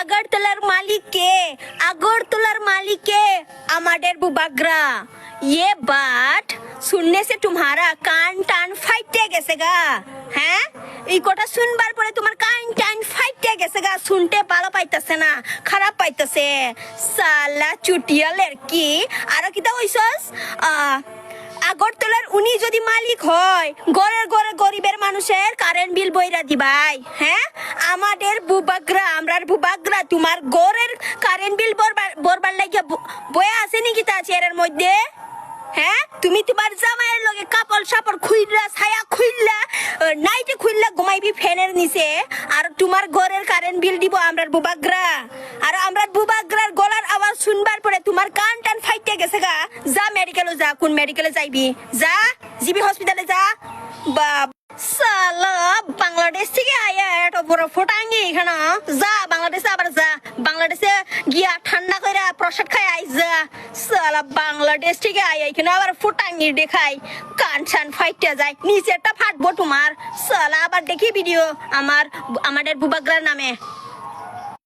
আগরতলার মালিক কে? আগরতলার मालिक के আমাদের বুবাগ্রা। ये बात सुनने से तुम्हारा कान टान फाइटे গেছে গা। হ্যাঁ, এই কথা শুনবার পরে তোমার কান টান ফাইটে গেছে গা। শুনতে ভালো পাইতাছে না, খারাপ পাইতাছে। সালা চুটিয়ালের কি আর কি তা হইছস? আগরতলার উনি যদি মালিক হয়, ঘরের ঘরে গরিবের মানুষের কারেন্ট বিল বইরা দিবাই। হ্যাঁ, আমাদের বুবাগ্রা, আমরার বুবাগ্রা তোমার ঘরের কারেন্ট বিল বরবার লাগিয়া বয়ে আছে নাকি তা চেয়ারের মধ্যে? হ্যাঁ, তুমি তোমার জামাইয়ের লগে কাপড় সাপড় খুইলা, ছায়া খুইলা, নাইটে খুইলা ঘুমাইবি ফ্যানের নিচে, আর তোমার ঘরের কারেন্ট বিল দিব আমরার বুবাগ্রা। আর আমরার বুবাগ্রার গলার আওয়াজ শুনবার পরে তোমার কান টান ফাইটে গেছে গা। যা মেডিকেলে যা, কোন মেডিকেলে যাইবি যা, জিবি হসপিটালে যা। সালা বাংলাদেশ থেকে আয়া এত বড় ফোটাঙ্গি এখানে। যা বাংলাদেশে, আবার যা বাংলাদেশে গিয়া ঠান্ডা করে প্রসাদ খাই আই যা। সালা বাংলাদেশ থেকে আয়া এখানে আবার ফোটাঙ্গি দেখাই, কান ছান ফাইটে যায়, নিচেরটা ফাটবো তোমার। সালা আবার দেখি ভিডিও আমাদের বুবাগ্রার নামে।